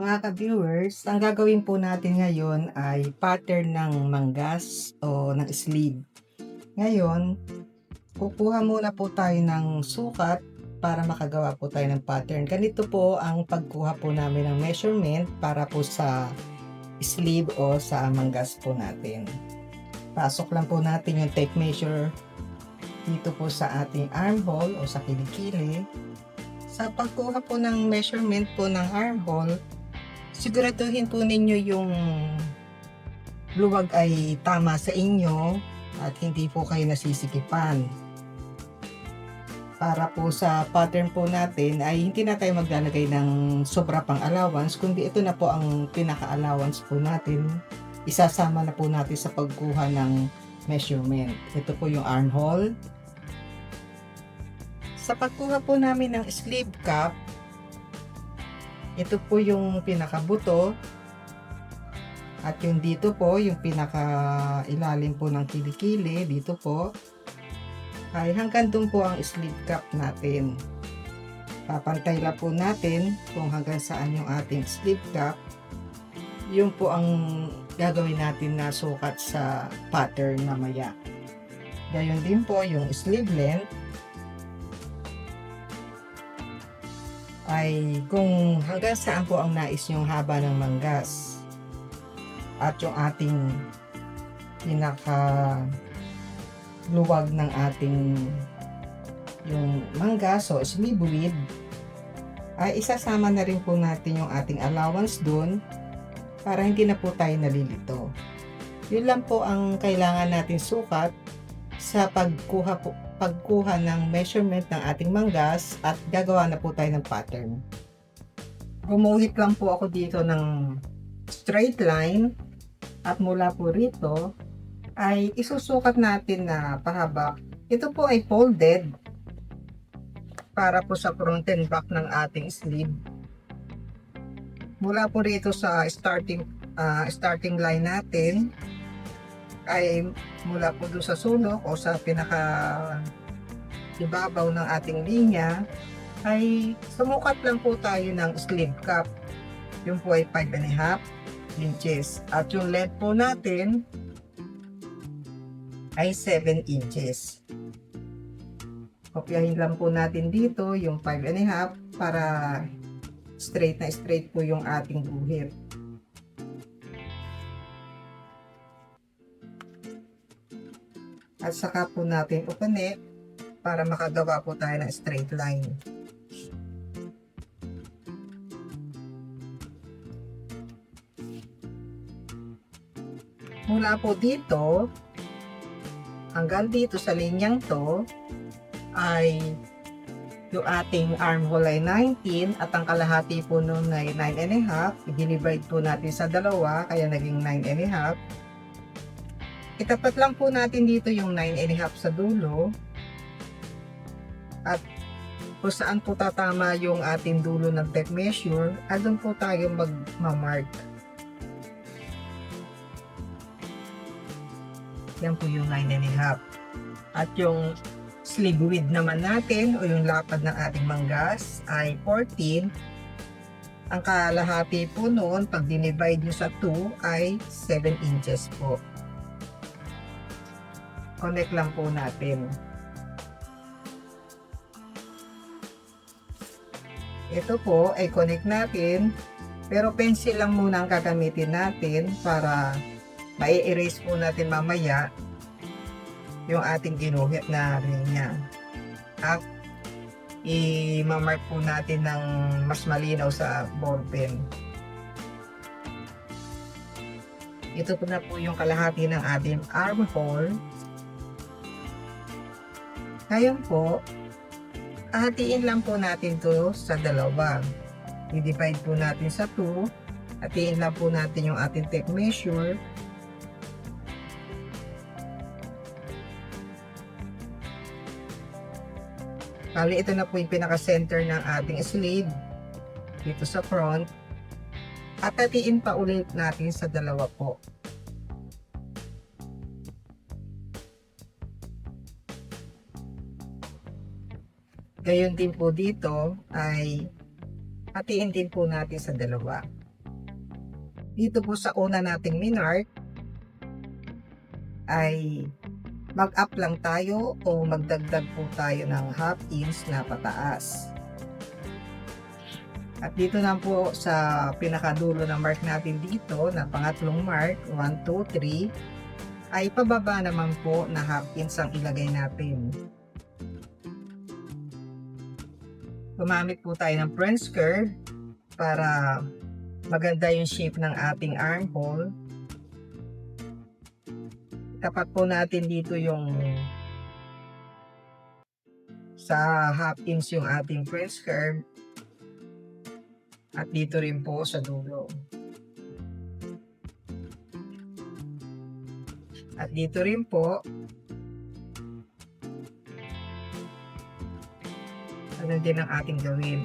Mga ka-viewers, ang gagawin po natin ngayon ay pattern ng manggas o ng sleeve. Ngayon, kukuha muna po tayo ng sukat para makagawa po tayo ng pattern. Ganito po ang pagkuha po namin ng measurement para po sa sleeve o sa manggas po natin. Pasok lang po natin yung tape measure dito po sa ating armhole o sa kilikili. Sa pagkuha po ng measurement po ng armhole, siguraduhin po ninyo yung luwag ay tama sa inyo at hindi po kayo nasisikipan. Para po sa pattern po natin ay hindi na tayo maglalagay ng sobra pang allowance, kundi ito na po ang pinaka-allowance po natin. Isasama na po natin sa pagkuha ng measurement. Ito po yung armhole. Sa pagkuha po namin ng sleeve cup, ito po yung pinakabuto at yung dito po yung pinaka ilalim po ng kilikili dito po ay hanggang doon po ang sleeve cup natin. Papantay lang po natin kung hanggang saan yung ating sleeve cup. Yun po ang gagawin natin na sukat sa pattern mamaya. Gayon din po yung sleeve length ay kung hanggang saan po ang nais yung haba ng manggas at yung ating pinaka luwag ng ating yung manggas o sleeve width ay isasama na rin po natin yung ating allowance dun para hindi na po tayo nalilito. Yun lang po ang kailangan natin sukat sa pagkuha ng measurement ng ating manggas at gagawa na po tayo ng pattern. Gumuhit lang po ako dito ng straight line at mula po rito ay isusukat natin na pahaba. Ito po ay folded para po sa front and back ng ating sleeve. Mula po rito sa starting line natin ay mula po doon sa sulok o sa pinaka ibabaw ng ating linya ay sumukat lang po tayo ng sleeve cup. Yung po ay 5.5 inches at yung length po natin ay 7 inches. Kopyahin lang po natin dito yung 5.5 para straight na straight po yung ating guhit. At saka po natin upunit para makagawa po tayo ng straight line. Mula po dito hanggang dito sa linyang to ay yung ating armhole ay 19 at ang kalahati po nun ay 9.5. I-divide po natin sa dalawa kaya naging 9.5. Itapat lang po natin dito yung 9.5 sa dulo at kung saan po tatama yung ating dulo ng tape measure, doon po tayo magmamark. Yan po yung 9.5. At yung sleeve width naman natin o yung lapad ng ating manggas ay 14. Ang kalahati po noon, pag dinivide nyo sa 2 ay 7 inches po. Connect lang po natin. Ito po ay connect natin, pero pencil lang muna ang gagamitin natin para mai-erase po natin mamaya yung ating ginuhit na linya. At i-mark po natin ng mas malinaw sa ballpen. Ito po na po yung kalahati ng ating armhole. Ngayon po, hatiin lang po natin to sa dalawa. I-divide po natin sa 2. Hatiin lang po natin yung ating tape measure. Bali, ito na po yung pinaka-center ng ating sleeve dito sa front. At hatiin pa ulit natin sa dalawa po. Gayon din po dito ay hatiin din po natin sa dalawa. Dito po sa una nating minark ay mag-up lang tayo o magdagdag po tayo ng 1/2 inch na pataas. At dito na po sa pinakadulo ng mark natin dito na pangatlong mark, 1, 2, 3, ay pababa naman po na 1/2 inch ang ilagay natin. Gumamit po tayo ng French curve para maganda yung shape ng ating armhole. Tapat po natin dito yung sa 1/2 inch yung ating French curve at dito rin po sa dulo. At dito rin po, ano din ang ating gawin.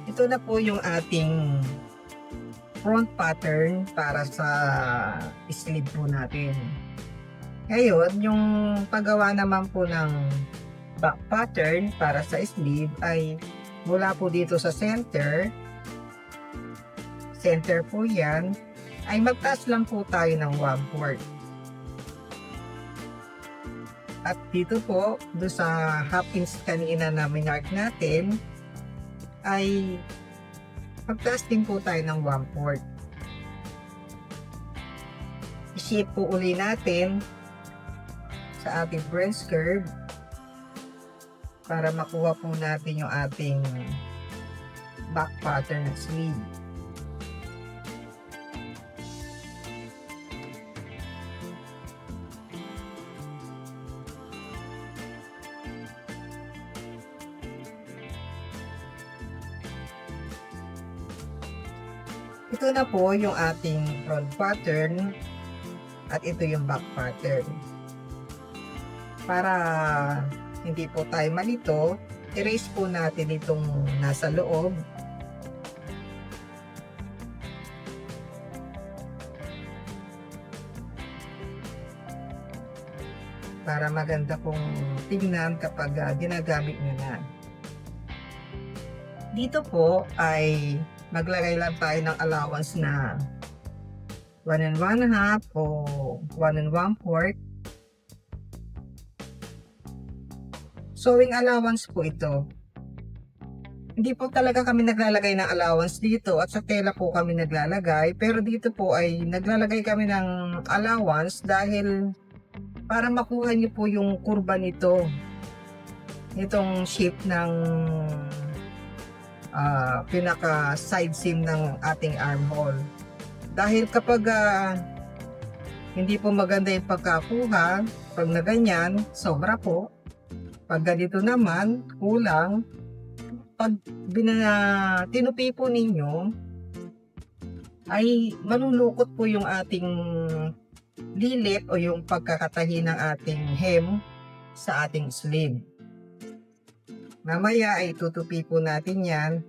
Ito na po yung ating front pattern para sa sleeve po natin. Ngayon, yung paggawa naman po ng back pattern para sa sleeve ay mula po dito sa center po yan, ay magtaas lang po tayo ng 1/4. At dito po, do sa 1/2 inch kanina na minark natin, ay magtaas din po tayo ng 1/4. I-shape po uli natin sa ating French curve para makuha po natin yung ating back pattern ng sleeve. Ito na po yung ating front pattern at ito yung back pattern. Para hindi po tayo malito, erase po natin itong nasa loob. Para maganda pong tignan kapag ginagamit nyo na. Dito po ay maglagay lang tayo ng allowance na 1 1/2 o 1 1/4. Sewing allowance po ito. Hindi po talaga kami naglalagay ng allowance dito at sa tela po kami naglalagay, pero dito po ay naglalagay kami ng allowance dahil para makuha niyo po yung kurba nito, itong shape ng pinaka side seam ng ating armhole. Dahil kapag hindi po maganda yung pagkakuha, pag na ganyan, sobra po. Pag ganito naman, kulang. Pag tinupi po ninyo, ay malulukot po yung ating lilit o yung pagkakatahi ng ating hem sa ating sleeve. Mamaya ay tutupi po natin yan.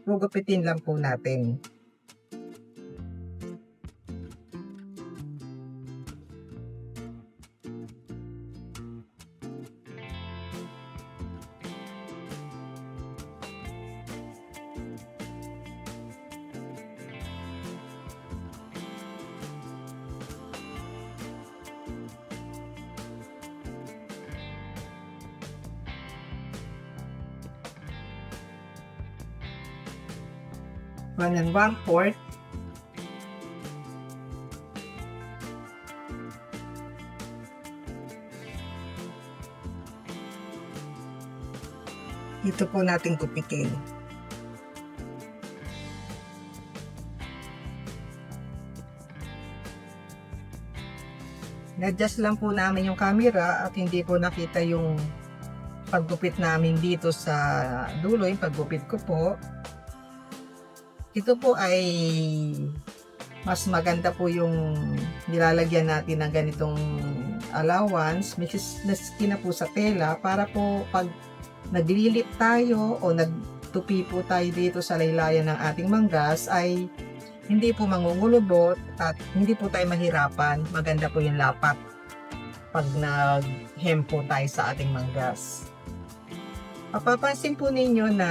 Gugupitin lang po natin. One and 1/4. Ito po natin kupitin. Na-adjust lang po namin yung camera at hindi po nakita yung paggupit namin dito sa dulo, yung paggupit ko po. Ito po ay mas maganda po yung nilalagyan natin ng ganitong allowance, maski na po sa tela, para po pag naglilip tayo o nagtupi po tayo dito sa laylayan ng ating manggas ay hindi po mangungulubot at hindi po tayo mahirapan. Maganda po yung lapat pag nag-hem po tayo sa ating manggas. Mapapansin po ninyo na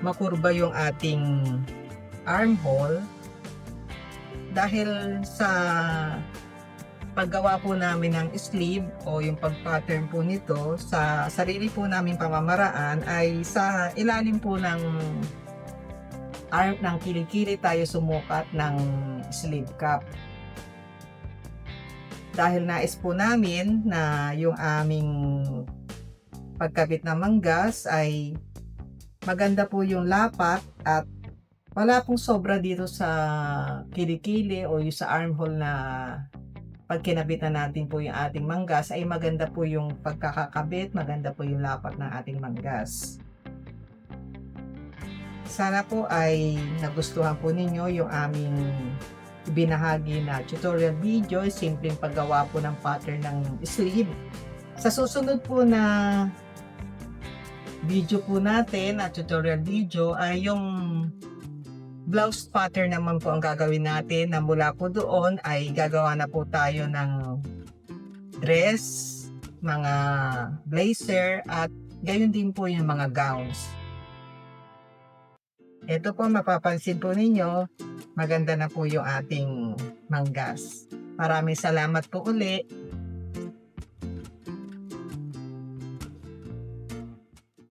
makurba yung ating armhole dahil sa paggawa po namin ng sleeve o yung pag-pattern po nito sa sarili po naming pamamaraan ay sa ilalim po ng arm ng kilikili tayo sumukat ng sleeve cap. Dahil nais po namin na yung aming pagkabit ng manggas ay maganda po yung lapat at wala pong sobra dito sa kilikili o yung sa armhole na pag kinabitan natin po yung ating manggas ay maganda po yung pagkakakabit, maganda po yung lapat ng ating manggas. Sana po ay nagustuhan po ninyo yung aming ibinahagi na tutorial video, simpleng paggawa po ng pattern ng sleeve. Sa susunod po na video po natin, na tutorial video, ay yung blouse pattern naman po ang gagawin natin, na mula po doon ay gagawa na po tayo ng dress, mga blazer at gayon din po yung mga gowns. Ito po, mapapansin po ninyo, maganda na po yung ating manggas. Maraming salamat po uli.